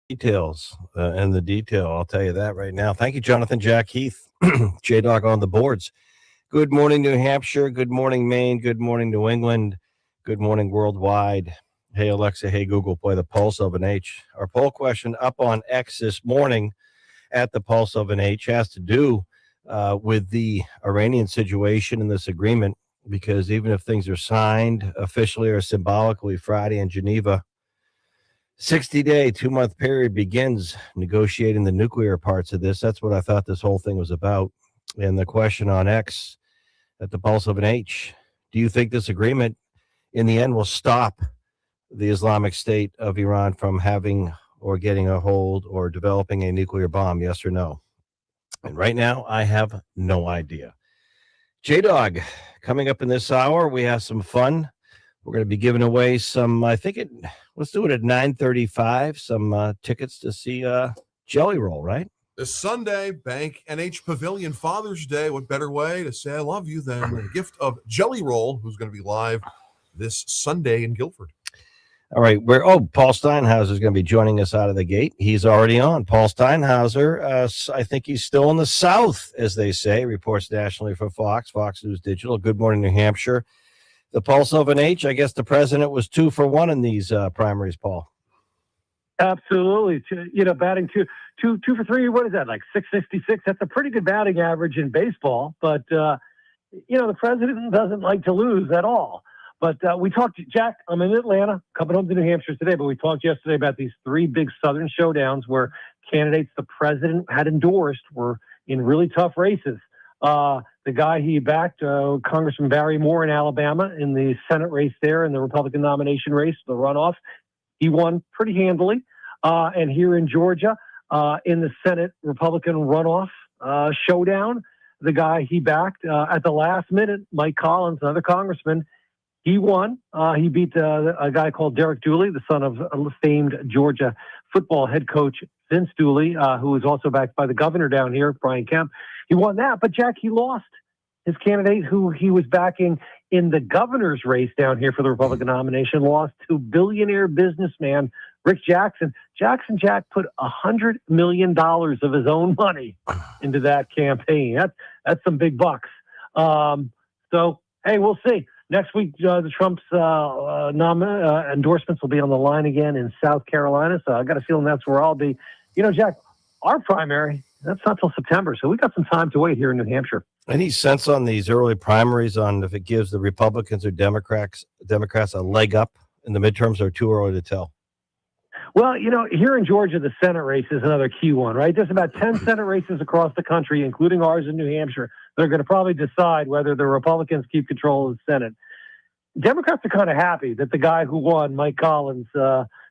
details and the detail. I'll tell you that right now. Thank you, Jonathan Jack Heath, J Dog on the boards. Good morning, New Hampshire. Good morning, Maine. Good morning, New England. Good morning, worldwide. Hey, Alexa. Hey, Google. Play the Pulse of an H. Our poll question up on X this morning at the Pulse of an H has to do with the Iranian situation and this agreement, because even if things are signed officially or symbolically Friday in Geneva, 60-day, 2-month period begins negotiating the nuclear parts of this. That's what I thought this whole thing was about. And the question on X at the Pulse of an H, do you think this agreement in the end will stop the Islamic State of Iran from having or getting a hold or developing a nuclear bomb? Yes or no? And right now, I have no idea. J-Dog, coming up in this hour, we have some fun. We're going to be giving away some, let's do it at 9:35, some tickets to see Jelly Roll, right? This Sunday, Bank NH Pavilion, Father's Day. What better way to say I love you than a gift of Jelly Roll, who's going to be live this Sunday in Guilford. All right. Paul Steinhauser is going to be joining us out of the gate. He's already on. Paul Steinhauser, I think he's still in the South, as they say, reports nationally for Fox News Digital. Good morning, New Hampshire. The Pulse of an H, I guess the president was 2 for 1 in these primaries, Paul. Absolutely. Batting two for 3, what is that, like 666? That's a pretty good batting average in baseball. But, the president doesn't like to lose at all. But we talked, Jack, I'm in Atlanta, coming home to New Hampshire today, but we talked yesterday about these 3 big Southern showdowns where candidates the president had endorsed were in really tough races. The guy he backed, Congressman Barry Moore in Alabama, in the Senate race there, in the Republican nomination race, the runoff, he won pretty handily. And here in Georgia, in the Senate Republican runoff showdown, the guy he backed at the last minute, Mike Collins, another congressman, he won. He beat a guy called Derek Dooley, the son of a famed Georgia football head coach Vince Dooley, who was also backed by the governor down here, Brian Kemp. He won that, but Jack, he lost his candidate who he was backing in the governor's race down here for the Republican nomination, lost to billionaire businessman Rick Jackson. Jack put $100 million of his own money into that campaign. That's some big bucks. So, hey, we'll see. Next week, the Trump's endorsements will be on the line again in South Carolina. So I got a feeling that's where I'll be. Jack, our primary, that's not till September. So we got some time to wait here in New Hampshire. Any sense on these early primaries on if it gives the Republicans or Democrats a leg up in the midterms, or too early to tell? Well, here in Georgia, the Senate race is another key one, right? There's about 10 Senate races across the country, including ours in New Hampshire. They're going to probably decide whether the Republicans keep control of the Senate. Democrats are kind of happy that the guy who won, Mike Collins,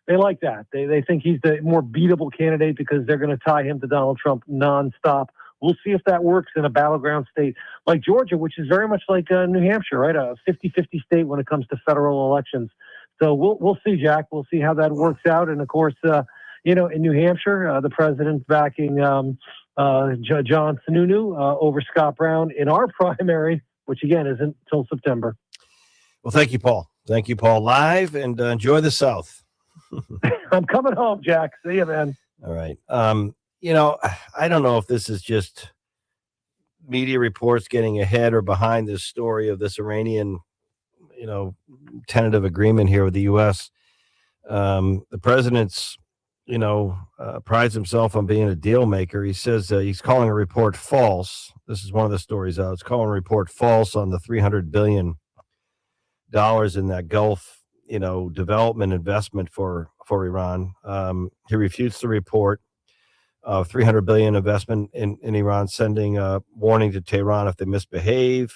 they like that. They think he's the more beatable candidate because they're going to tie him to Donald Trump nonstop. We'll see if that works in a battleground state like Georgia, which is very much like New Hampshire, right? A 50-50 state when it comes to federal elections. So we'll see, Jack. We'll see how that works out. And, of course, in New Hampshire, the president's backing John Sununu over Scott Brown in our primary, which, again, isn't till September. Well, thank you, Paul. Thank you, Paul. Live, and enjoy the South. I'm coming home, Jack. See you, man. All right. I don't know if this is just media reports getting ahead or behind this story of this Iranian, tentative agreement here with the U.S. The president's, prides himself on being a deal maker. He says he's calling a report false. This is one of the stories out. It's calling a report false on the $300 billion in that Gulf, development investment for Iran. He refutes the report of $300 billion investment in Iran, sending a warning to Tehran if they misbehave.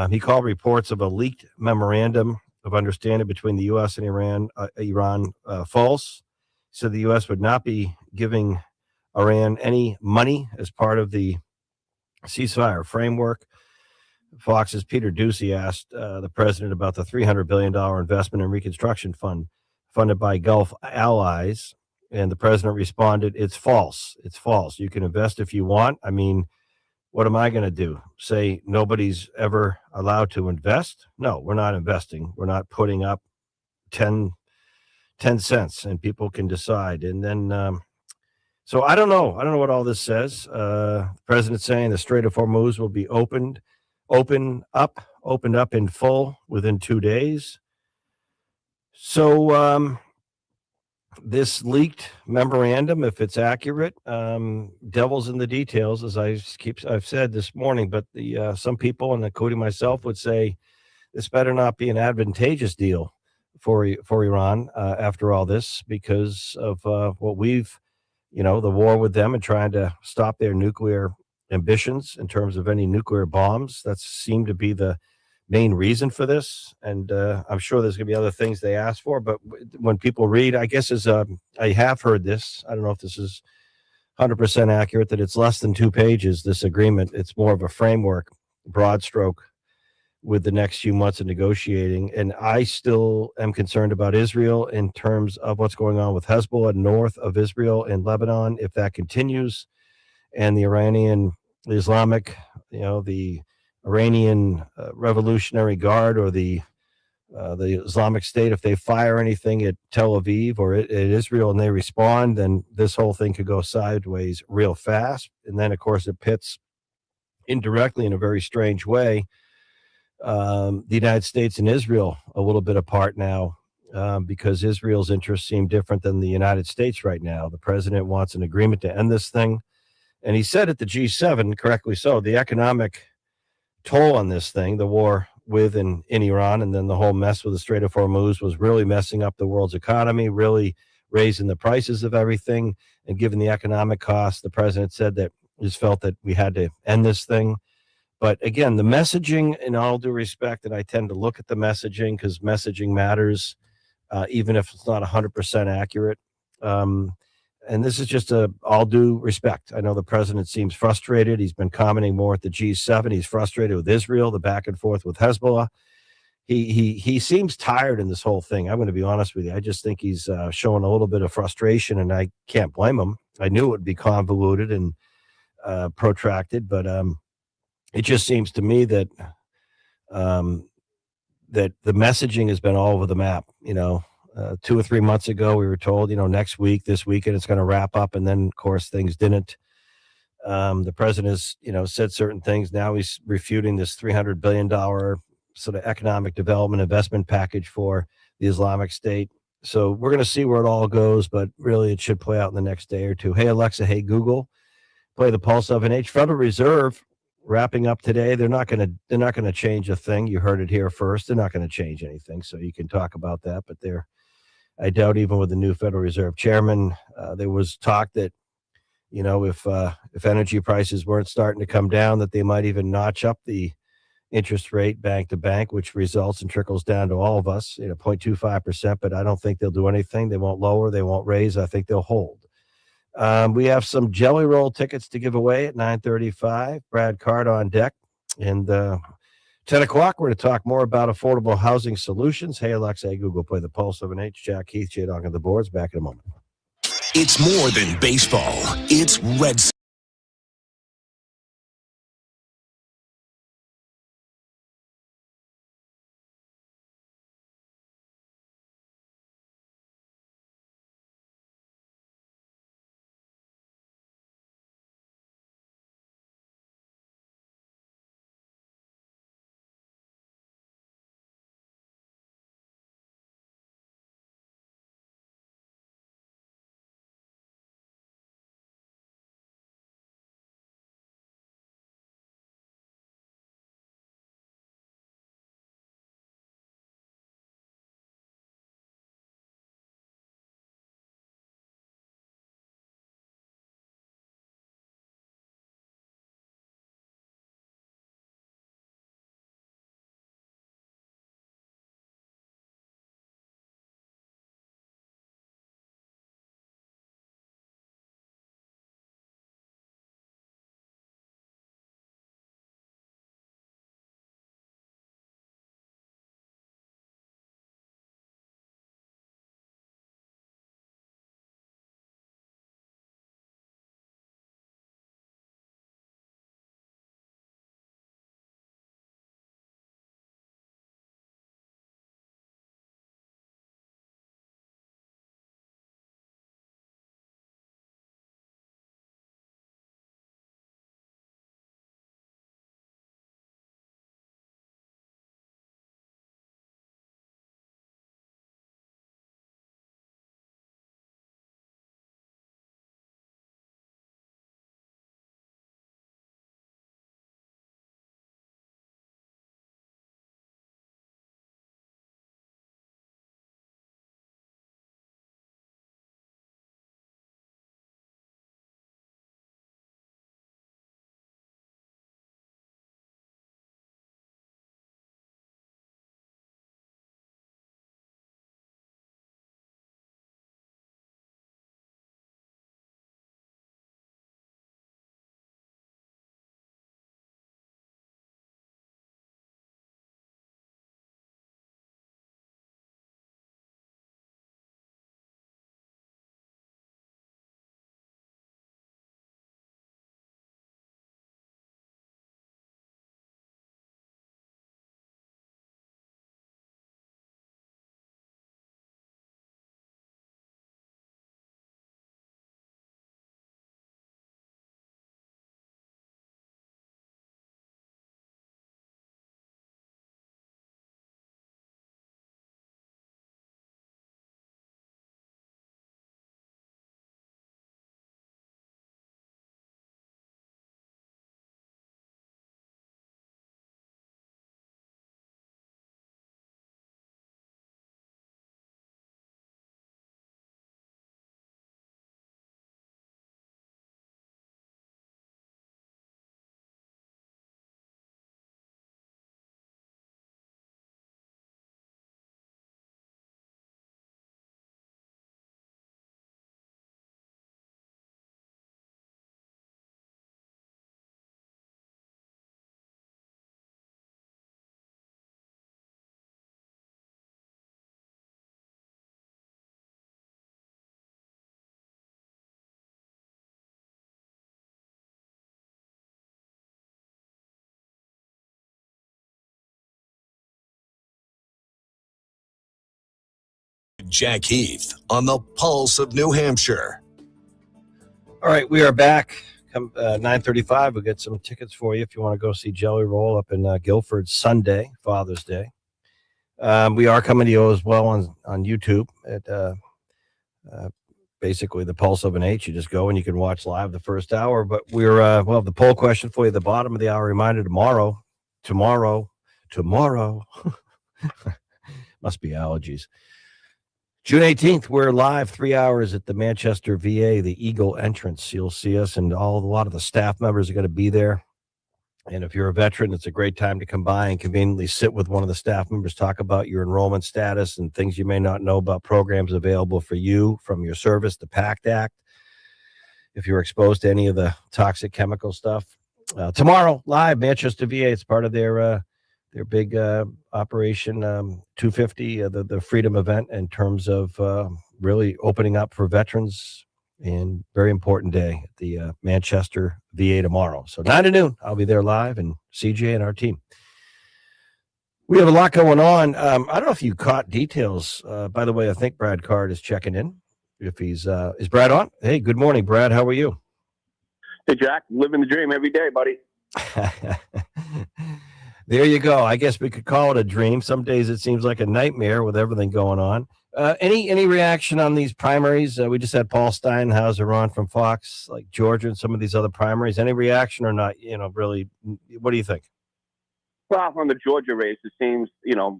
He called reports of a leaked memorandum of understanding between the U.S. and Iran false. He said the U.S. would not be giving Iran any money as part of the ceasefire framework. Fox's Peter Doocy asked the president about the $300 billion investment and reconstruction fund funded by Gulf allies. And the president responded, it's false. It's false. You can invest if you want. I mean, what am I going to do? Say nobody's ever allowed to invest? No, we're not investing. We're not putting up 10 10 cents and people can decide. And then, so I don't know. I don't know what all this says. The president's saying the Strait of Hormuz will be opened up in full within 2 days. So, this leaked memorandum, if it's accurate, devil's in the details, as I've said this morning. But the some people, and including myself, would say this better not be an advantageous deal for Iran after all this, because of what we've, the war with them and trying to stop their nuclear ambitions in terms of any nuclear bombs. That seemed to be the main reason for this. And I'm sure there's going to be other things they ask for. But when people read, I guess I have heard this. I don't know if this is 100% accurate, that it's less than 2 pages, this agreement. It's more of a framework, broad stroke, with the next few months of negotiating. And I still am concerned about Israel in terms of what's going on with Hezbollah north of Israel in Lebanon. If that continues, and the the Iranian Revolutionary Guard, or the Islamic State, if they fire anything at Tel Aviv or at Israel and they respond, then this whole thing could go sideways real fast. And then, of course, it pits indirectly, in a very strange way, the United States and Israel a little bit apart now, because Israel's interests seem different than the United States right now. The president wants an agreement to end this thing. And he said at the G7, correctly so, the economic toll on this thing, the war with in Iran, and then the whole mess with the Strait of Hormuz, was really messing up the world's economy, really raising the prices of everything. And given the economic costs, the president said that just felt that we had to end this thing. But again, the messaging, in all due respect, and I tend to look at the messaging because messaging matters, even if it's not 100% accurate. And this is just all due respect. I know the president seems frustrated. He's been commenting more at the G7. He's frustrated with Israel, the back and forth with Hezbollah. He seems tired in this whole thing. I'm going to be honest with you. I just think he's showing a little bit of frustration, and I can't blame him. I knew it would be convoluted and protracted, but it just seems to me that that the messaging has been all over the map. 2 or 3 months ago, we were told, next week, this weekend, it's going to wrap up. And then, of course, things didn't. The president has, said certain things. Now he's refuting this $300 billion sort of economic development investment package for the Islamic State. So we're going to see where it all goes, but really it should play out in the next day or two. Hey, Alexa, hey, Google, play the Pulse of an H. Federal Reserve wrapping up today. They're not going to change a thing. You heard it here first. They're not going to change anything. So you can talk about that, but I doubt, even with the new Federal Reserve chairman, there was talk that, if energy prices weren't starting to come down, that they might even notch up the interest rate bank to bank, which results and trickles down to all of us, 0.25%. But I don't think they'll do anything. They won't lower. They won't raise. I think they'll hold. We have some Jelly Roll tickets to give away at 9:35. Brad Card on deck. And 10 o'clock, we're going to talk more about affordable housing solutions. Hey, Alexa, hey, Google, play the Pulse of an H. Jack Heath, J-Dog on the boards. Back in a moment. It's more than baseball. It's Red Jack Heath on the Pulse of New Hampshire. All right, we are back. Come 9:35. We'll get some tickets for you if you want to go see Jelly Roll up in Guilford Sunday, Father's Day. We are coming to you as well on YouTube at basically the Pulse of an H. You just go and you can watch live the first hour. But we'll have the poll question for you at the bottom of the hour. Reminder tomorrow. Must be allergies. June 18th, we're live 3 hours at the Manchester VA, the Eagle entrance. You'll see us, and a lot of the staff members are going to be there. And if you're a veteran, it's a great time to come by and conveniently sit with one of the staff members, talk about your enrollment status and things you may not know about programs available for you from your service, the PACT Act, if you're exposed to any of the toxic chemical stuff. Tomorrow, live, Manchester VA. It's part of their big Operation 250, the Freedom event, in terms of really opening up for veterans. And very important day at the Manchester VA tomorrow. So 9 to noon, I'll be there live, and CJ and our team. We have a lot going on. I don't know if you caught details. By the way, I think Brad Card is checking in. If he's is Brad on? Hey, good morning, Brad. How are you? Hey, Jack, living the dream every day, buddy. There you go. I guess we could call it a dream. Some days it seems like a nightmare with everything going on. Any reaction on these primaries? We just had Paul Steinhauser on from Fox, like Georgia and some of these other primaries. Any reaction or not? Really, what do you think? Well, on the Georgia race, it seems,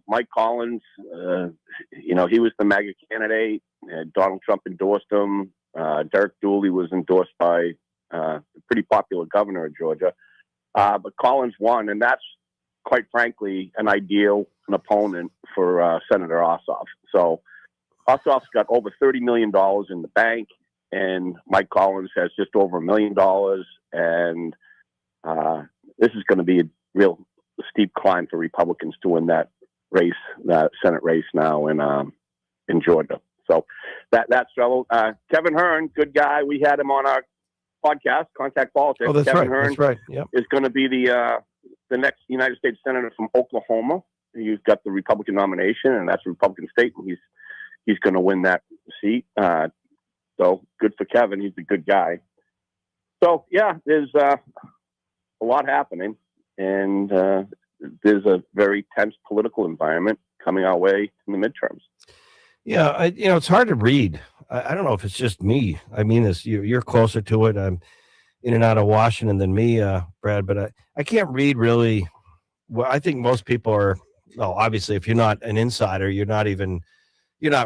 Mike Collins, he was the MAGA candidate. Donald Trump endorsed him. Derek Dooley was endorsed by the pretty popular governor of Georgia. But Collins won, and that's, quite frankly, an opponent for Senator Ossoff. So Ossoff's got over $30 million in the bank, and Mike Collins has just over $1 million. And this is going to be a real steep climb for Republicans to win that race, that Senate race now in Georgia. So that's trouble. Kevin Hearn, good guy. We had him on our podcast, Contact Politics. Oh, that's Kevin right. Hearn That's right. Yep. is going to be the next United States Senator from Oklahoma. He's got the Republican nomination, and that's a Republican state, and he's going to win that seat. So good for Kevin. He's a good guy. So, yeah, there's a lot happening, and there's a very tense political environment coming our way in the midterms. Yeah, it's hard to read. I don't know if it's just me. I mean, you're closer to it. I'm in and out of Washington than me, Brad, but I can't read really. Well, I think most people are. Well, obviously, if you're not an insider, you're not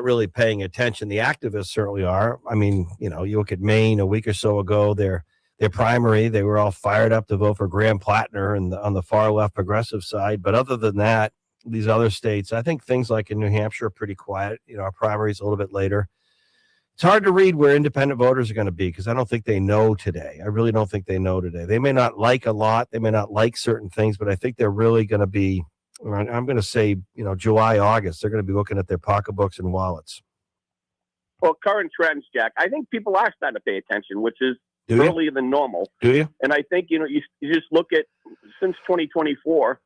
really paying attention. The activists certainly are. I mean, you look at Maine a week or so ago, their primary, they were all fired up to vote for Graham Plattner and on the far left progressive side. But other than that, these other states, I think things like in New Hampshire are pretty quiet. Our primary is a little bit later. It's hard to read where independent voters are going to be because I don't think they know today. I really don't think they know today. They may not like a lot. They may not like certain things, but I think they're really going to be, I'm going to say, July, August, they're going to be looking at their pocketbooks and wallets. Well, current trends, Jack, I think people are starting to pay attention, which is earlier than normal. Do you? And I think, you just look at, since 2024,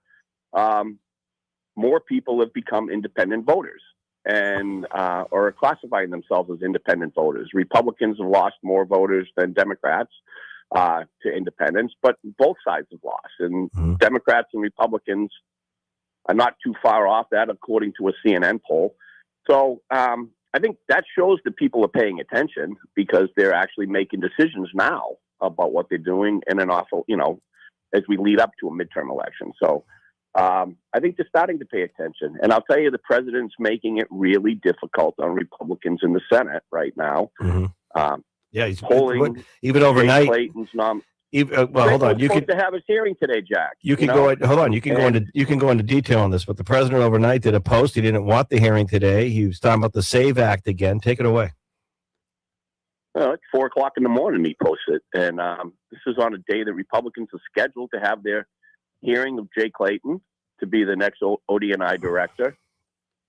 more people have become independent voters and or classifying themselves as independent voters. Republicans have lost more voters than Democrats to independents, but both sides have lost. And Democrats and Republicans are not too far off that, according to a CNN poll. So I think that shows that people are paying attention because they're actually making decisions now about what they're doing in an awful, as we lead up to a midterm election. So I think they're starting to pay attention. And I'll tell you, the president's making it really difficult on Republicans in the Senate right now. Yeah, he's polling even overnight. Jay Clayton's hold on. You can to have his hearing today, Jack. You can go. Hold on. You can go into detail on this. But the president overnight did a post. He didn't want the hearing today. He was talking about the SAVE Act again. Take it away. It's 4:00 in the morning. He posted, and this is on a day that Republicans are scheduled to have their hearing of Jay Clayton to be the next ODNI director,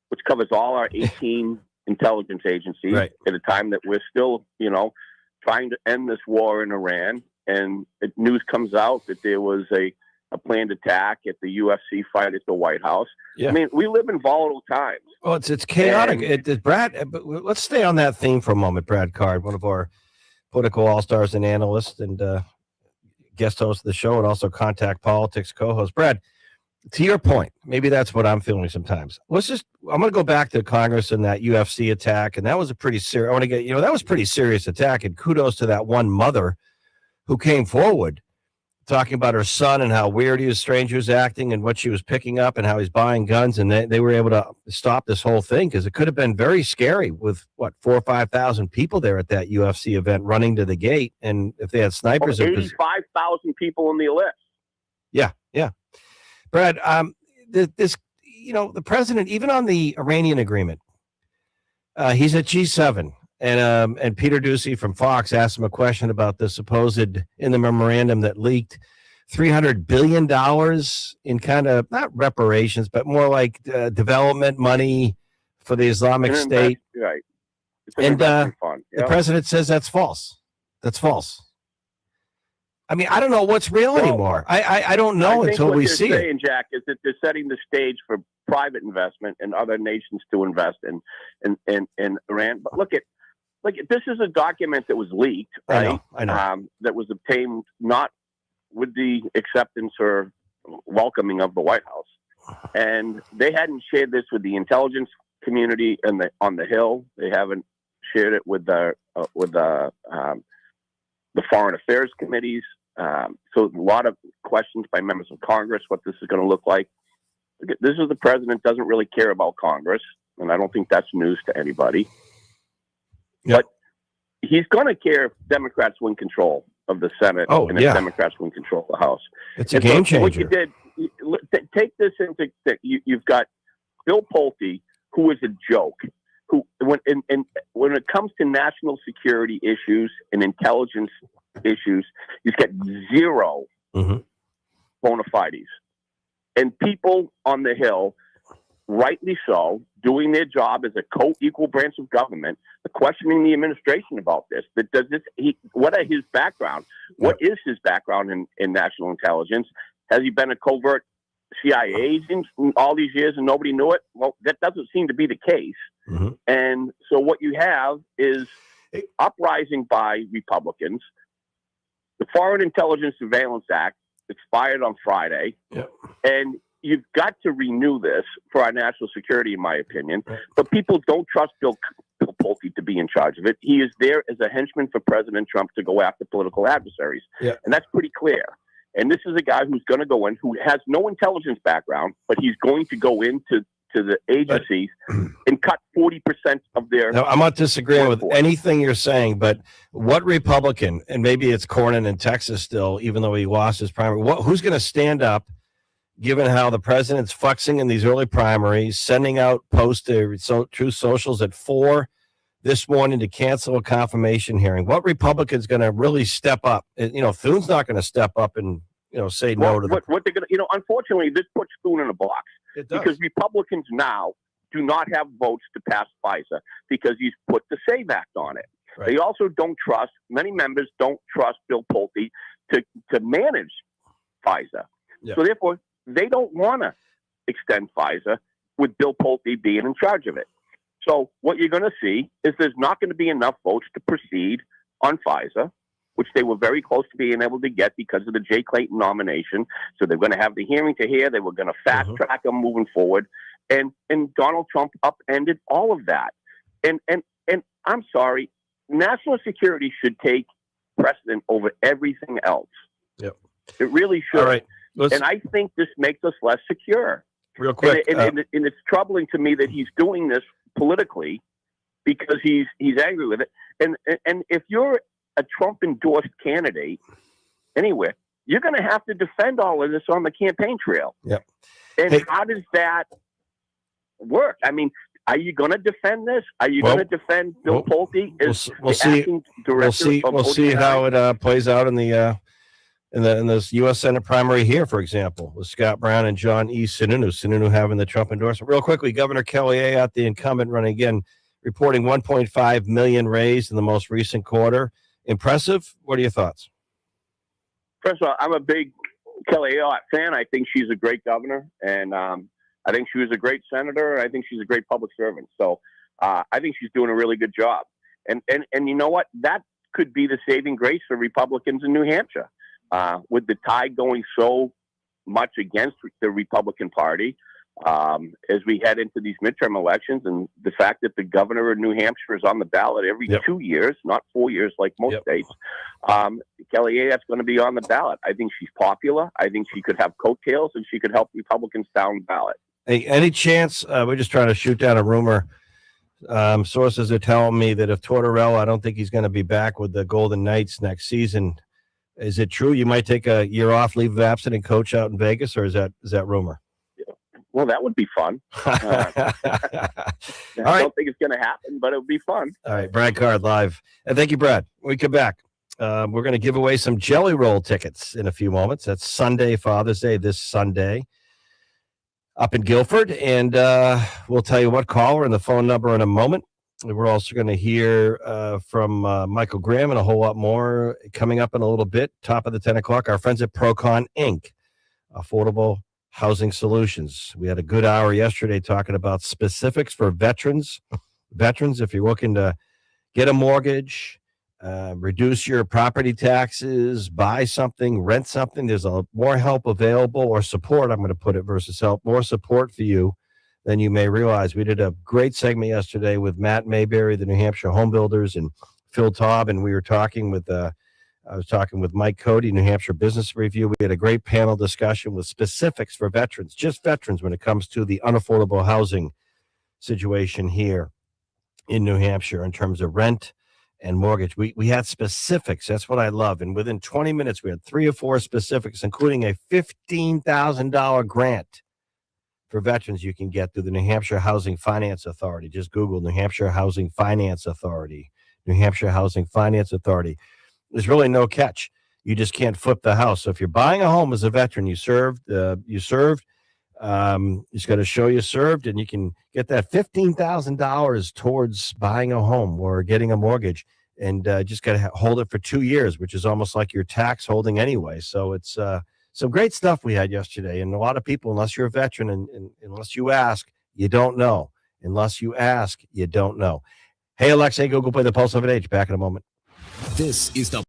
which covers all our 18 intelligence agencies at a time that we're still, trying to end this war in Iran. And news comes out that there was a a planned attack at the UFC fight at the White House. Yeah. I mean, we live in volatile times. Well, it's chaotic. And- Brad, but let's stay on that theme for a moment. Brad Card, one of our political all-stars and analysts and guest host of the show, and also Contact Politics co-host. Brad, to your point, maybe that's what I'm feeling sometimes. I'm going to go back to Congress and that UFC attack, and that was a pretty serious. I want to get, that was a pretty serious attack, and kudos to that one mother who came forward talking about her son and how weird he was, strangers acting, and what she was picking up, and how he's buying guns, and they were able to stop this whole thing, because it could have been very scary with 4,000 or 5,000 people there at that UFC event running to the gate, and if they had snipers, 85,000 people in the list. Yeah. Brad, this, the president, even on the Iranian agreement, he's at G7. And Peter Doocy from Fox asked him a question about the supposed, in the memorandum that leaked, $300 billion in kind of, not reparations, but more like development money for the Islamic State. Right. It's And investment fund. the president says that's false. That's false. I mean, I don't know what's real anymore. I don't know until we see it. What they're saying, Jack, is that they're setting the stage for private investment and other nations to invest in Iran. But look, this is a document that was leaked, right? I know. That was obtained not with the acceptance or welcoming of the White House, and they hadn't shared this with the intelligence community and on the Hill. They haven't shared it with the foreign affairs committees. So a lot of questions by members of Congress what this is going to look like. This is the president doesn't really care about Congress, and I don't think that's news to anybody. Yep. But he's going to care if Democrats win control of the Senate and if Democrats win control of the House. It's a game changer. What you did, take this into you've got Bill Pulte, who is a joke. Who, when it comes to national security issues and intelligence issues, he's got zero bona fides. And people on the Hill, rightly so, doing their job as a co-equal branch of government, questioning the administration about this. What are his background? What is his background in national intelligence? Has he been a covert CIA agent all these years and nobody knew it? Well, that doesn't seem to be the case. And so what you have is uprising by Republicans. The Foreign Intelligence Surveillance Act expired on Friday. And you've got to renew this for our national security, in my opinion. But people don't trust Bill Pulte to be in charge of it. He is there as a henchman for President Trump to go after political adversaries. And that's pretty clear. And this is a guy who's going to go in, who has no intelligence background, but he's going to go into the agencies and cut 40% of their... No, I'm not disagreeing with anything you're saying, but what Republican, and maybe it's Cornyn in Texas still, even though he lost his primary, who's going to stand up, given how the president's fuxing in these early primaries, sending out posts to Truth Socials at 4 this morning to cancel a confirmation hearing? What Republican's going to really step up? Thune's not going to step up and say no to what they're going to. Unfortunately, this puts Thune in a box because Republicans now do not have votes to pass FISA because he's put the SAVE Act on it. Right. They also don't trust. Many members don't trust Bill Pulte to manage FISA. So therefore, they don't want to extend FISA with Bill Pulte being in charge of it. So what you're going to see is there's not going to be enough votes to proceed on FISA, which they were very close to being able to get because of the Jay Clayton nomination. So they're going to have the hearing to hear. They were going to fast track them moving forward. And Donald Trump upended all of that. And I'm sorry, national security should take precedent over everything else. It really should. All right. And I think this makes us less secure. Real quick. And it's troubling to me that he's doing this politically because he's angry with it. And if you're a Trump-endorsed candidate anywhere, you're going to have to defend all of this on the campaign trail. And how does that work? I mean, are you going to defend this? Are you going to defend Bill Pulte as acting director? We'll see how it plays out in this U.S. Senate primary here, for example, with Scott Brown and John E. Sununu having the Trump endorsement. Real quickly, Governor Kelly Ayotte, the incumbent, running again, reporting 1.5 million raised in the most recent quarter. Impressive. What are your thoughts? First of all, I'm a big Kelly Ayotte fan. I think she's a great governor, and I think she was a great senator. I think she's a great public servant. So I think she's doing a really good job. And you know what? That could be the saving grace for Republicans in New Hampshire. With the tide going so much against the Republican Party as we head into these midterm elections, and the fact that the governor of New Hampshire is on the ballot every 2 years, not 4 years like most states, Kelly Ayotte's going to be on the ballot. I think she's popular. I think she could have coattails, and she could help Republicans down the ballot. Hey, any chance? We're just trying to shoot down a rumor. Sources are telling me that if Tortorella, I don't think he's going to be back with the Golden Knights next season. Is it true you might take a year off, leave of absence, and coach out in Vegas, or is that rumor? Well, that would be fun. I don't think it's going to happen, but it would be fun. All right, Brad Card live. And thank you, Brad. When we come back, we're going to give away some Jelly Roll tickets in a few moments. That's Sunday, Father's Day, this Sunday, up in Guilford. And we'll tell you what caller and the phone number in a moment. We're also going to hear from Michael Graham and a whole lot more coming up in a little bit, top of the 10 o'clock. Our friends at Procon Inc., Affordable Housing Solutions. We had a good hour yesterday talking about specifics for veterans. Veterans, if you're looking to get a mortgage, reduce your property taxes, buy something, rent something, there's more help available, or support, I'm going to put it versus help, more support for you than you may realize. We did a great segment yesterday with Matt Mayberry, the New Hampshire Home Builders, and Phil Taub, and we were talking with I was talking with Mike Cody, New Hampshire Business Review. We had a great panel discussion with specifics for veterans, just veterans, when it comes to the unaffordable housing situation here in New Hampshire in terms of rent and mortgage. We had specifics. That's what I love. And within 20 minutes, we had 3 or 4 specifics, including a $15,000 grant for veterans you can get through the New Hampshire Housing Finance Authority. Just Google New Hampshire Housing Finance Authority. New Hampshire Housing Finance Authority. There's really no catch. You just can't flip the house. So if you're buying a home as a veteran, you served, you just got to show you served, and you can get that $15,000 towards buying a home or getting a mortgage, and just got to hold it for 2 years, which is almost like your tax holding anyway. So it's some great stuff we had yesterday. And a lot of people, unless you're a veteran and unless you ask, you don't know. Unless you ask, you don't know. Hey, Alexa, go play the Pulse of an Age. Back in a moment. This is the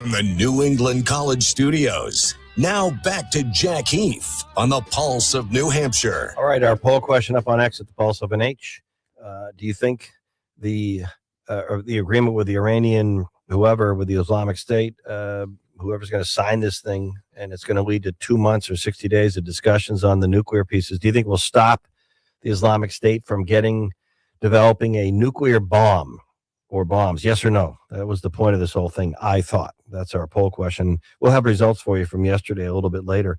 From the New England College Studios, now back to Jack Heath on the Pulse of New Hampshire. All right, our poll question up on X at the Pulse of an H. Do you think the agreement with the Iranian, whoever, with the Islamic State, whoever's going to sign this thing, and it's going to lead to 2 months or 60 days of discussions on the nuclear pieces, do you think will stop the Islamic State from developing a nuclear bomb or bombs? Yes or no? That was the point of this whole thing, I thought. That's our poll question. We'll have results for you from yesterday a little bit later.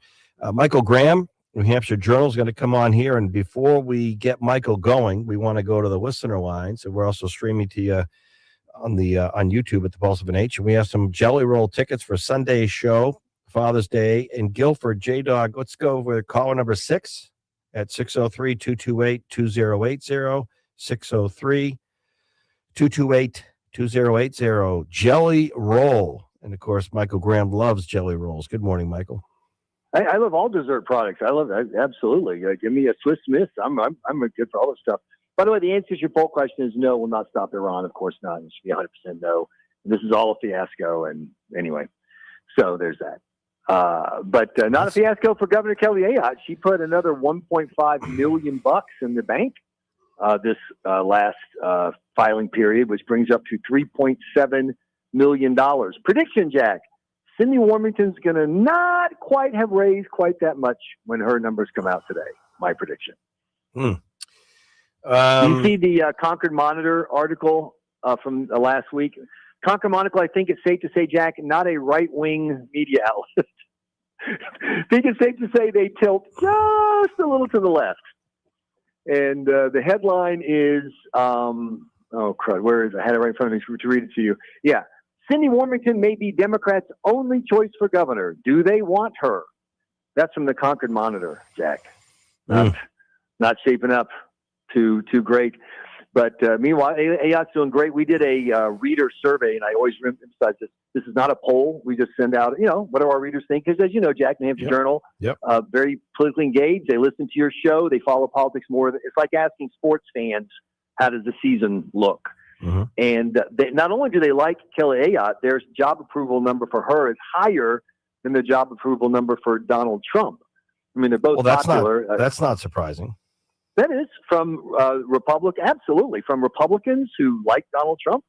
Michael Graham, New Hampshire Journal, is going to come on here. And before we get Michael going, we want to go to the listener lines. And we're also streaming to you on YouTube at the Pulse of an H. And we have some Jelly Roll tickets for Sunday's show, Father's Day in Guilford. J-Dog, let's go with caller number 6 at 603-228-2080, 603-228-2080. Jelly Roll. And of course, Michael Graham loves jelly rolls. Good morning, Michael. I love all dessert products. I love it. Absolutely. Give me a Swiss Miss. I'm good for all this stuff. By the way, the answer to your poll question is no, will not stop Iran. Of course not. It should be 100% no. This is all a fiasco. And anyway, so there's that. But not a fiasco for Governor Kelly Ayotte. She put another $1.5 million in the bank this last filing period, which brings up to $3.7 million. Prediction, Jack. Cindy Warmington's going to not quite have raised quite that much when her numbers come out today. My prediction. You see the Concord Monitor article from last week. Concord Monitor, I think it's safe to say, Jack, not a right-wing media outlet. I think it's safe to say they tilt just a little to the left. And the headline is, oh, crud, where is it? I had it right in front of me to read it to you. Yeah. Cindy Warmington may be Democrats' only choice for governor. Do they want her? That's from the Concord Monitor, Jack. Not shaping up too great. But meanwhile, Ayotte's doing great. We did a reader survey, and I always emphasize this. This is not a poll. We just send out, what do our readers think? Because as you know, Jack, New Hampshire Journal, very politically engaged. They listen to your show. They follow politics more. It's like asking sports fans, how does the season look? Mm-hmm. And not only do they like Kelly Ayotte, their job approval number for her is higher than the job approval number for Donald Trump. I mean, they're both popular. That's not surprising. That is from absolutely from Republicans who like Donald Trump.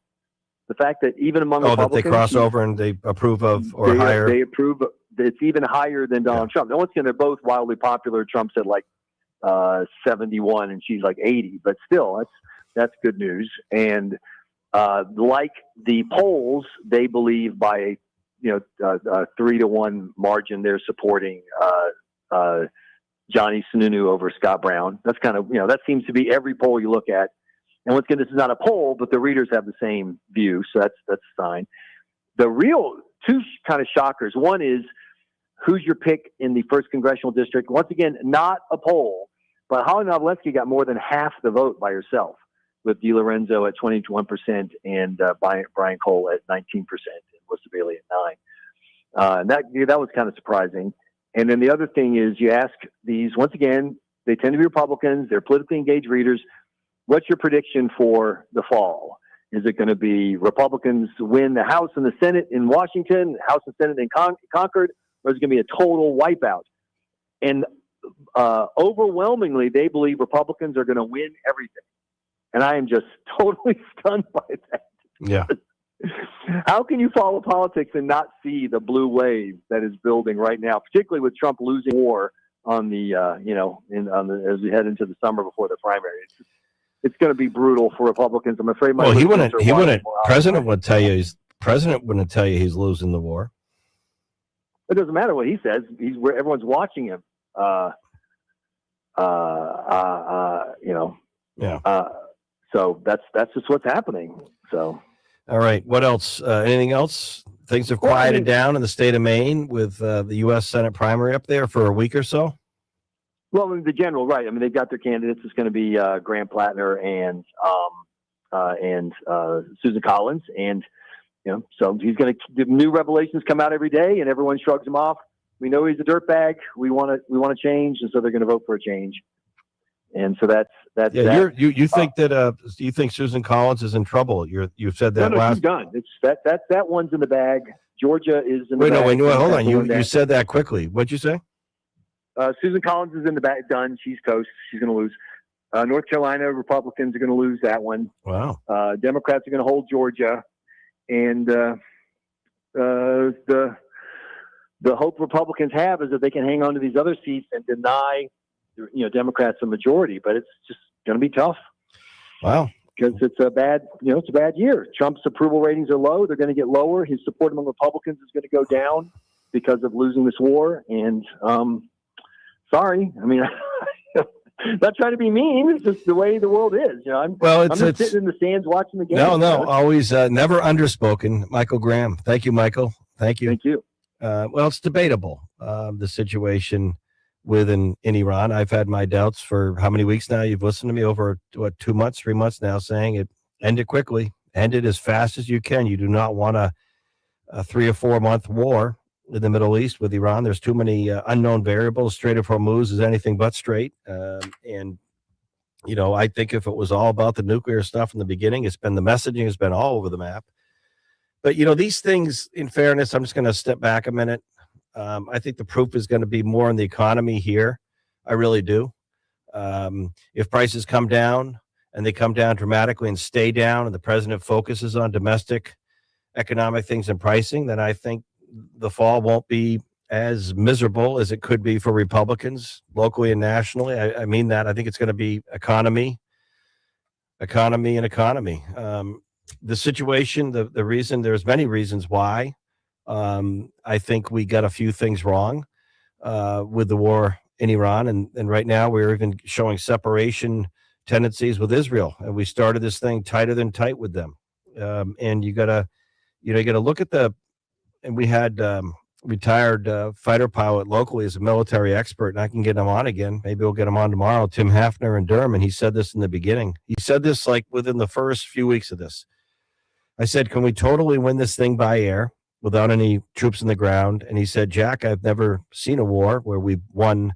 The fact that even among Republicans, that they cross over and they approve of or higher. They approve. It's even higher than Donald Trump. No one's going to. They're both wildly popular. Trump's at like 71 and she's like 80, but still, that's good news. And like the polls, they believe by a 3-1 margin, they're supporting Johnny Sununu over Scott Brown. That's kind of that seems to be every poll you look at. And once again, this is not a poll, but the readers have the same view, so that's a sign. The real two kind of shockers. One is who's your pick in the 1st Congressional District. Once again, not a poll, but Holly Novaleski got more than half the vote by herself, with DiLorenzo at 21% and Brian Cole at 19% and Melissa Bailey at 9%. And that was kind of surprising. And then the other thing is you ask these, once again, they tend to be Republicans. They're politically engaged readers. What's your prediction for the fall? Is it going to be Republicans win the House and the Senate in Washington, House and Senate in Concord, or is it going to be a total wipeout? And overwhelmingly, they believe Republicans are going to win everything. And I am just totally stunned by that. Yeah. How can you follow politics and not see the blue wave that is building right now, particularly with Trump losing war on the, as we head into the summer before the primary? It's going to be brutal for Republicans. I'm afraid. President wouldn't tell you he's losing the war. It doesn't matter what he says. He's where everyone's watching him. So that's just what's happening. So. All right. What else? Anything else? Things have quieted down in the state of Maine with the U.S. Senate primary up there for a week or so. Well, in the general, right. I mean, they've got their candidates. It's going to be Graham Plattner and Susan Collins, and so he's going to new revelations come out every day, and everyone shrugs him off. We know he's a dirtbag. We want to change, and so they're going to vote for a change. And so that's that. You think that you think Susan Collins is in trouble? You've said that she's done. It's that one's in the bag. Georgia is in the Wait, no, bag. wait, no, hold on. You That. said that quickly. What'd you say? Susan Collins is in the bag. Done. She's toast. She's going to lose. North Carolina Republicans are going to lose that one. Wow. Democrats are going to hold Georgia, and the hope Republicans have is that they can hang on to these other seats and deny, Democrats a majority. But it's just going to be tough. Wow. Because it's a bad year. Trump's approval ratings are low. They're going to get lower. His support among Republicans is going to go down because of losing this war. And sorry, I mean, not trying to be mean. It's just the way the world is. I'm just sitting in the stands watching the game. No, always never underspoken. Michael Graham. Thank you, Michael. Thank you. Thank you. Well, it's debatable, the situation in Iran. I've had my doubts for how many weeks now? You've listened to me over, 2 months, 3 months now, saying it end it quickly, end it as fast as you can. You do not want a 3 or 4 month war in the Middle East with Iran. There's too many unknown variables. Strait of Hormuz is anything but straight. And I think if it was all about the nuclear stuff in the beginning, the messaging has been all over the map. But, these things, in fairness, I'm just going to step back a minute. I think the proof is going to be more in the economy here. I really do. If prices come down and they come down dramatically and stay down, and the president focuses on domestic economic things and pricing, then I think the fall won't be as miserable as it could be for Republicans locally and nationally. I mean that. I think it's going to be economy. The situation, the reason, there's many reasons why. I think we got a few things wrong with the war in Iran. And right now we're even showing separation tendencies with Israel. And we started this thing tighter than tight with them. And you got to look at and we had retired fighter pilot locally as a military expert, and I can get him on again. Maybe we'll get him on tomorrow, Tim Hafner in Durham. And he said this in the beginning. He said this like within the first few weeks of this. I said, can we totally win this thing by air without any troops in the ground? And he said, Jack, I've never seen a war where we won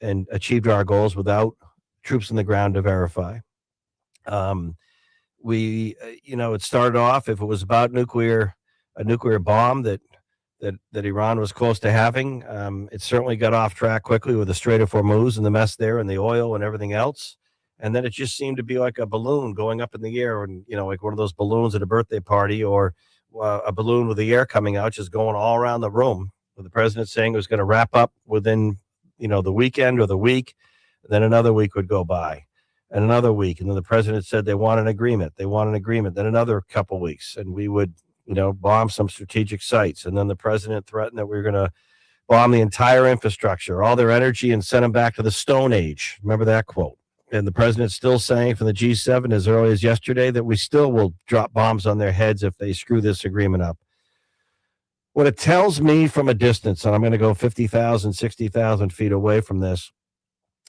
and achieved our goals without troops in the ground to verify. It started off, if it was about a nuclear bomb that Iran was close to having, it certainly got off track quickly with the Strait of Hormuz and the mess there and the oil and everything else. And then it just seemed to be like a balloon going up in the air, and like one of those balloons at a birthday party, or a balloon with the air coming out, just going all around the room, with the president saying it was going to wrap up within the weekend or the week. And then another week would go by, and another week, and then the president said they want an agreement. Then another couple weeks, and we would bomb some strategic sites. And then the president threatened that we were going to bomb the entire infrastructure, all their energy, and send them back to the Stone Age. Remember that quote? And the president's still saying from the G7 as early as yesterday that we still will drop bombs on their heads if they screw this agreement up. What it tells me from a distance, and I'm going to go 50,000, 60,000 feet away from this,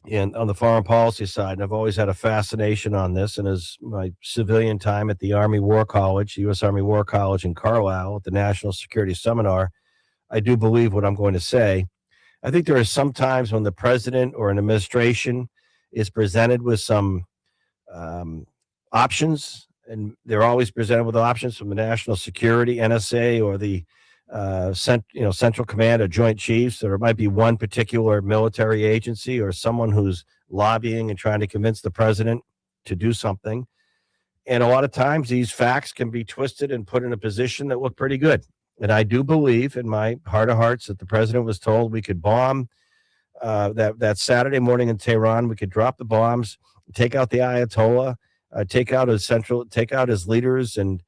and on the foreign policy side, and I've always had a fascination on this, and as my civilian time at the U.S. Army War College in Carlisle at the National Security Seminar, I do believe what I'm going to say. I think there are some times when the president or an administration is presented with some options, and they're always presented with options from the National Security, NSA, or the Central Command of Joint Chiefs, or it might be one particular military agency or someone who's lobbying and trying to convince the president to do something. And a lot of times these facts can be twisted and put in a position that look pretty good. And I do believe in my heart of hearts that the president was told we could bomb that Saturday morning in Tehran. We could drop the bombs, take out the Ayatollah, take out his leaders, and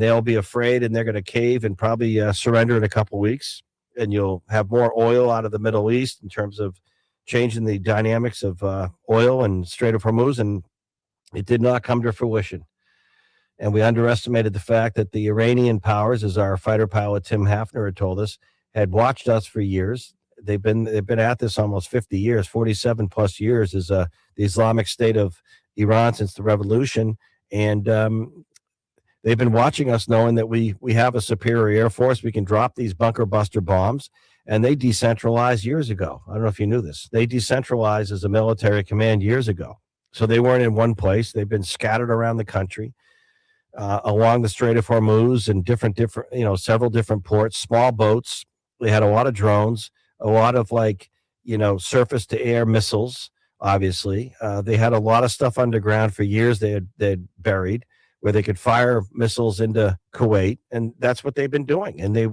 they'll be afraid, and they're going to cave and probably surrender in a couple of weeks. And you'll have more oil out of the Middle East in terms of changing the dynamics of oil and Strait of Hormuz. And it did not come to fruition. And we underestimated the fact that the Iranian powers, as our fighter pilot Tim Hafner had told us, had watched us for years. They've been at this almost 50 years, 47 plus years as the Islamic State of Iran since the revolution. And they've been watching us, knowing that we have a superior air force. We can drop these bunker buster bombs. And they decentralized years ago. I don't know if you knew this. They decentralized as a military command years ago. So they weren't in one place. They've been scattered around the country. along the Strait of Hormuz and different, several different ports, small boats. They had a lot of drones, a lot of surface to air missiles. Obviously, they had a lot of stuff underground for years. They'd buried where they could fire missiles into Kuwait, and that's what they've been doing. And it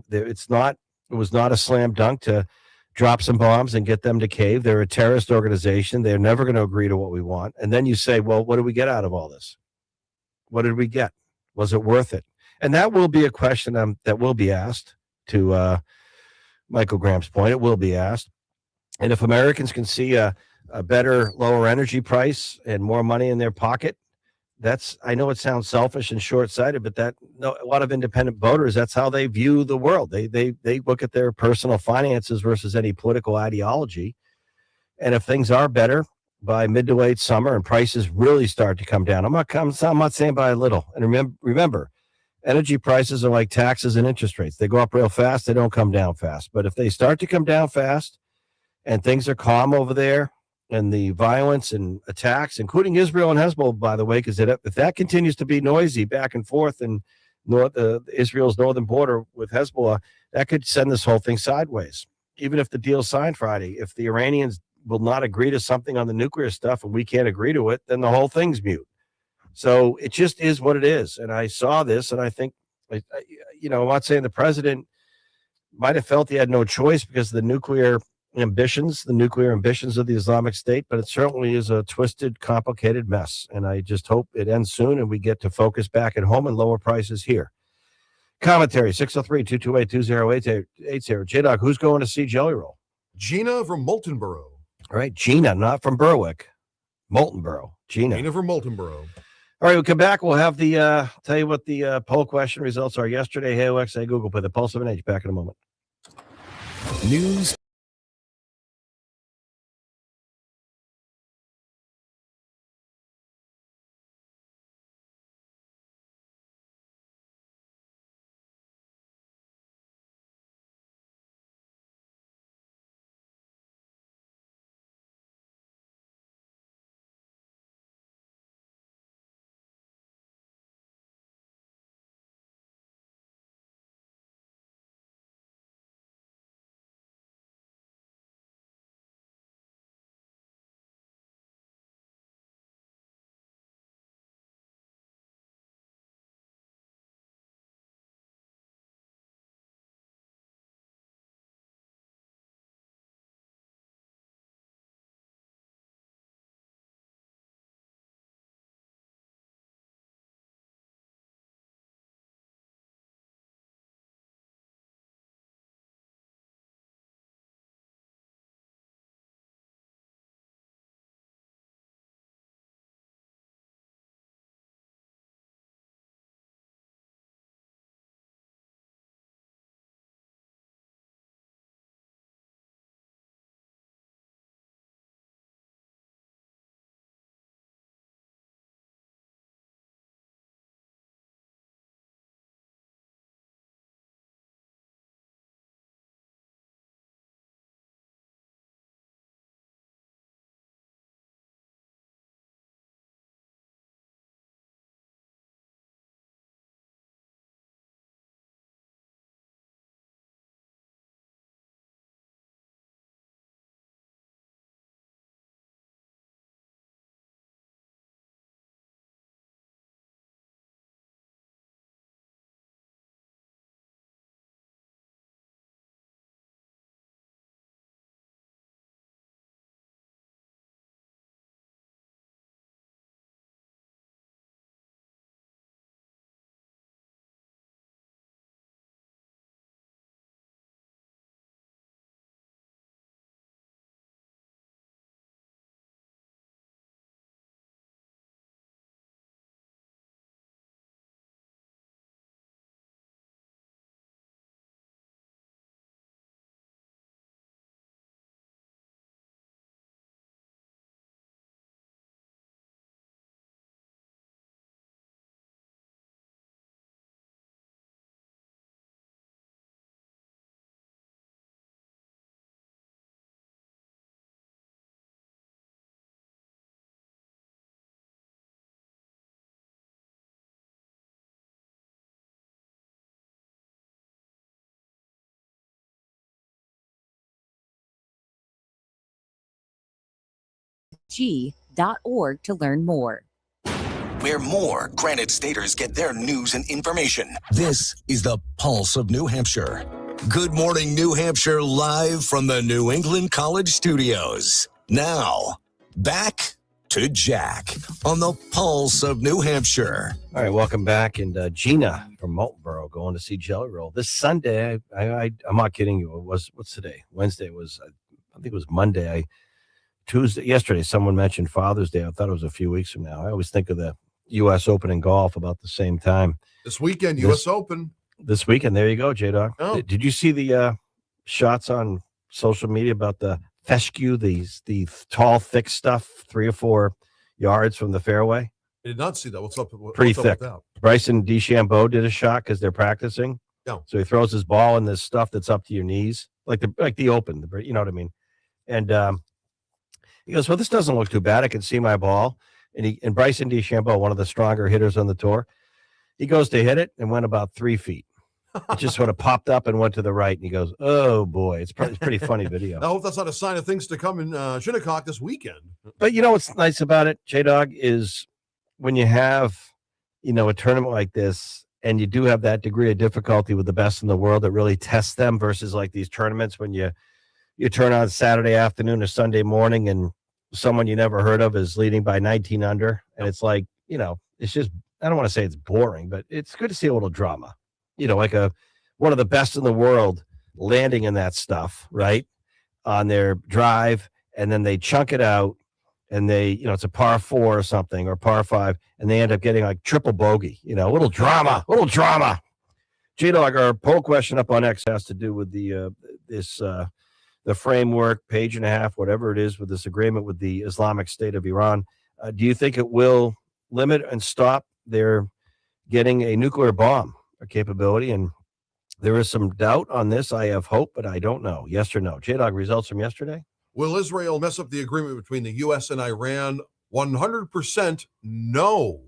was not a slam dunk to drop some bombs and get them to cave. They're a terrorist organization. They're never going to agree to what we want. And then you say, well, what did we get out of all this? What did we get? Was it worth it? And that will be a question that will be asked. To Michael Graham's point, it will be asked. And if Americans can see a better, lower energy price and more money in their pocket, I know it sounds selfish and short-sighted, but a lot of independent voters, that's how they view the world. They look at their personal finances versus any political ideology. And if things are better by mid to late summer and prices really start to come down, I'm not saying by a little. And remember, energy prices are like taxes and interest rates. They go up real fast. They don't come down fast. But if they start to come down fast and things are calm over there, and the violence and attacks, including Israel and Hezbollah, by the way, because if that continues to be noisy back and forth in Israel's northern border with Hezbollah, that could send this whole thing sideways. Even if the deal's signed Friday, if the Iranians will not agree to something on the nuclear stuff and we can't agree to it, then the whole thing's mute. So it just is what it is. And I saw this, and I think, I'm not saying the president might have felt he had no choice because of the nuclear ambitions of the Islamic State, but it certainly is a twisted, complicated mess. And I just hope it ends soon and we get to focus back at home and lower prices here. Commentary 603-228-2080. J-Dog, who's going to see Jelly Roll? Gina from Moltenboro. All right, Gina, not from Berwick. Moltenboro. Gina from Moltenboro. All right, we'll come back. We'll have the tell you what the poll question results are yesterday. Hey, Alexa, Google Play, the Pulse of an Age. Back in a moment. News, granitg.org to learn more. Where more Granite Staters get their news and information. This is the Pulse of New Hampshire. Good morning, New Hampshire, live from the New England College Studios. Now, back to Jack on the Pulse of New Hampshire. All right, welcome back. And Gina from Moultonborough going to see Jelly Roll this Sunday. I'm not kidding you. What's today? Wednesday was, I think it was Monday. Yesterday, someone mentioned Father's Day. I thought it was a few weeks from now. I always think of the U.S. Open in golf about the same time. This weekend, U.S. Open. This weekend, there you go, J-Dog. Oh. Did you see the shots on social media about the fescue, the tall, thick stuff, 3 or 4 yards from the fairway? I did not see that. What's up? Pretty what's thick. Up with that? Bryson DeChambeau did a shot because they're practicing. Yeah. So he throws his ball in this stuff that's up to your knees, like the Open, you know what I mean? And he goes, well, this doesn't look too bad. I can see my ball. And Bryson DeChambeau, one of the stronger hitters on the tour, he goes to hit it and went about 3 feet. It just sort of popped up and went to the right. And he goes, oh, boy. It's pretty funny video. I hope that's not a sign of things to come in Shinnecock this weekend. But you know what's nice about it, J-Dog, is when you have, a tournament like this and you do have that degree of difficulty with the best in the world that really tests them versus like these tournaments when you turn on Saturday afternoon or Sunday morning and someone you never heard of is leading by 19 under. And it's like, it's just, I don't want to say it's boring, but it's good to see a little drama, like one of the best in the world landing in that stuff, right, on their drive. And then they chunk it out and they, it's a par 4 or something or par 5. And they end up getting like triple bogey, a little drama. J-Dog, our poll question up on X has to do with the framework, page and a half, whatever it is, with this agreement with the Islamic State of Iran. Do you think it will limit and stop their getting a nuclear bomb capability? And there is some doubt on this. I have hope, but I don't know. Yes or no? J-Dog, results from yesterday? Will Israel mess up the agreement between the U.S. and Iran? 100% no.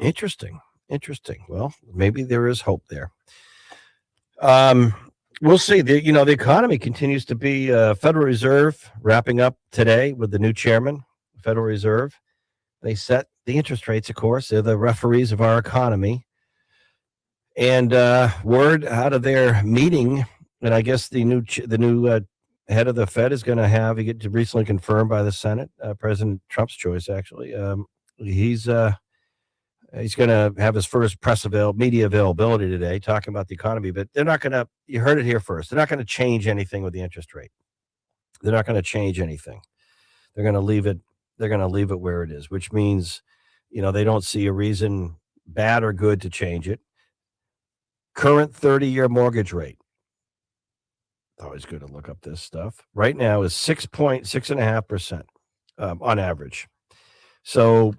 Interesting. Well, maybe there is hope there. We'll see. The economy continues to be Federal Reserve wrapping up today with the new chairman, Federal Reserve. They set the interest rates, of course. They're the referees of our economy. And word out of their meeting, and I guess the new head of the Fed is going to have, he get recently confirmed by the Senate, President Trump's choice, actually. He's going to have his first media availability today talking about the economy, but they're not going to, you heard it here first, they're not going to change anything with the interest rate. They're not going to change anything. They're going to leave it where it is, which means, they don't see a reason, bad or good, to change it. Current 30-year mortgage rate. Always good to look up this stuff. Right now is 6.5% on average. So,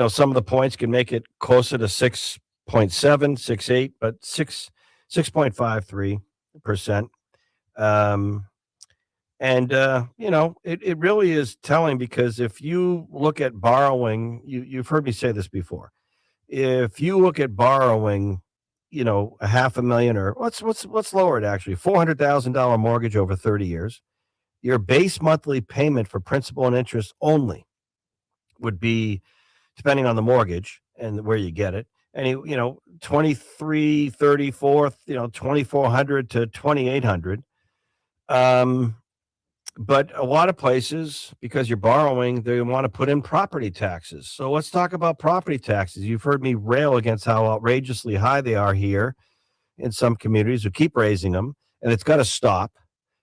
some of the points can make it closer to 6.7, 6.8, but 6.53%. It really is telling, because if you look at borrowing, you've heard me say this before. If you look at borrowing, $500,000 or let's lower it, actually, $400,000 mortgage over 30 years, your base monthly payment for principal and interest only would be, depending on the mortgage and where you get it, and $2,300, $3,400, $2,400 to $2,800. But a lot of places, because you're borrowing, they want to put in property taxes. So let's talk about property taxes. You've heard me rail against how outrageously high they are here in some communities who keep raising them, and it's got to stop.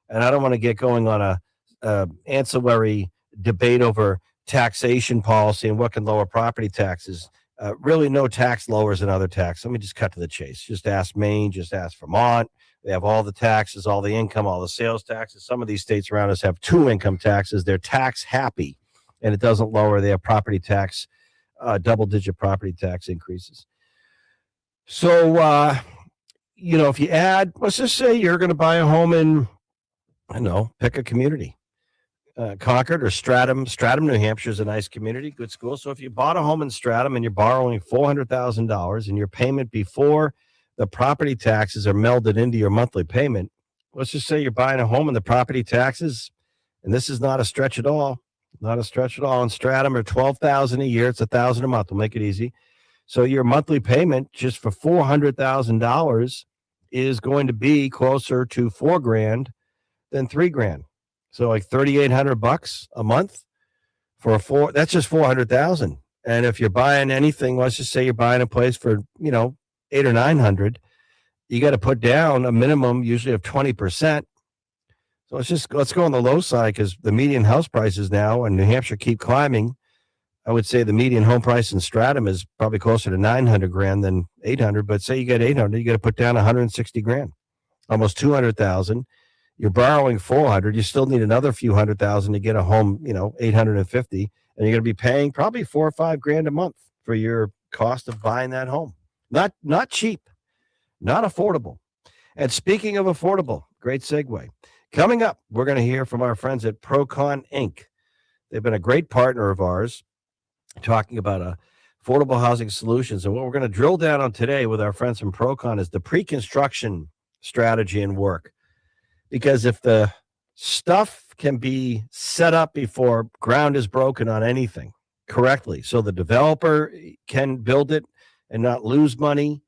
And I don't want to get going on a ancillary debate over taxation policy and what can lower property taxes. Really, no tax lowers than other taxes. Let me just cut to the chase. Just ask Maine, just ask Vermont. They have all the taxes, all the income, all the sales taxes. Some of these states around us have 2 income taxes. They're tax happy, and it doesn't lower their property tax, double-digit property tax increases. So, if you add, let's just say you're going to buy a home in, pick a community. Concord or Stratham, New Hampshire is a nice community, good school. So if you bought a home in Stratham and you're borrowing $400,000 and your payment before the property taxes are melded into your monthly payment, let's just say you're buying a home and the property taxes, and this is not a stretch at all, Not a stretch at all. And Stratum are $12,000 a year. It's $1,000 a month. We'll make it easy. So your monthly payment just for $400,000 is going to be closer to $4,000 than $3,000. So like $3,800 a month for that's just $400,000. And if you're buying anything, let's just say you're buying a place for, $800 or $900, you got to put down a minimum usually of 20%. So let's go on the low side, because the median house prices now in New Hampshire keep climbing. I would say the median home price in Stratum is probably closer to $900,000 than $800,000. But say you get $800,000, you got to put down $160,000, almost $200,000. You're borrowing $400,000. You still need another few $100,000 to get a home, $850,000, and you're going to be paying probably $4,000 or $5,000 a month for your cost of buying that home. Not cheap, not affordable. And speaking of affordable, great segue. Coming up, we're going to hear from our friends at Procon Inc. They've been a great partner of ours, talking about affordable housing solutions. And what we're going to drill down on today with our friends from Procon is the pre-construction strategy and work. Because if the stuff can be set up before ground is broken on anything correctly, so the developer can build it and not lose money,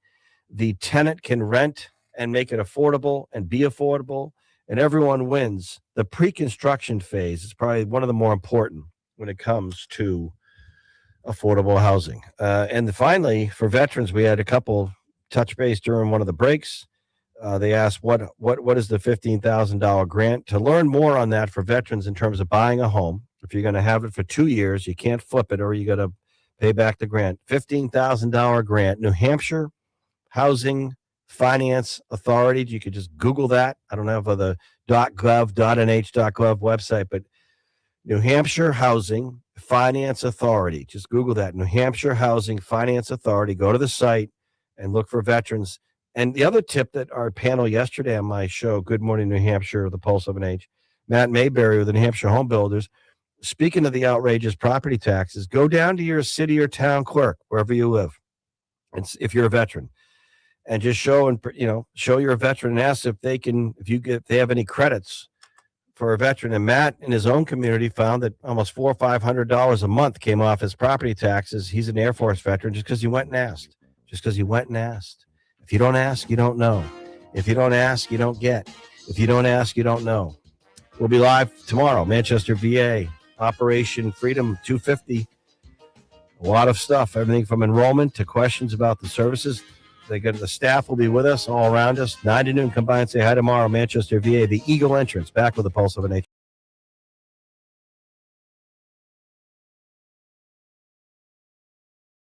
the tenant can rent and make it affordable and be affordable, and everyone wins. The pre-construction phase is probably one of the more important when it comes to affordable housing. And finally, for veterans, we had a couple touch base during one of the breaks. They asked what is the $15,000 grant? To learn more on that for veterans in terms of buying a home, if you're going to have it for 2 years, you can't flip it, or you got to pay back the grant. $15,000 grant, New Hampshire Housing Finance Authority. You could just Google that. I don't have the .gov, .nh.gov website, but New Hampshire Housing Finance Authority. Just Google that, New Hampshire Housing Finance Authority. Go to the site and look for veterans. And the other tip that our panel yesterday on my show, Good Morning New Hampshire, the Pulse of an Age, Matt Mayberry with the New Hampshire Home Builders, speaking of the outrageous property taxes, go down to your city or town clerk, wherever you live, and if you're a veteran, and just show you're a veteran and ask if they have any credits for a veteran. And Matt in his own community found that almost $400 or $500 a month came off his property taxes. He's an Air Force veteran, just because he went and asked. If you don't ask, you don't know. If you don't ask, you don't get. If you don't ask, you don't know. We'll be live tomorrow, Manchester, VA, Operation Freedom 250. A lot of stuff, everything from enrollment to questions about the services. The staff will be with us all around us. 9 to noon. Come by and say hi tomorrow, Manchester, VA, the Eagle entrance. Back with the Pulse of an Age.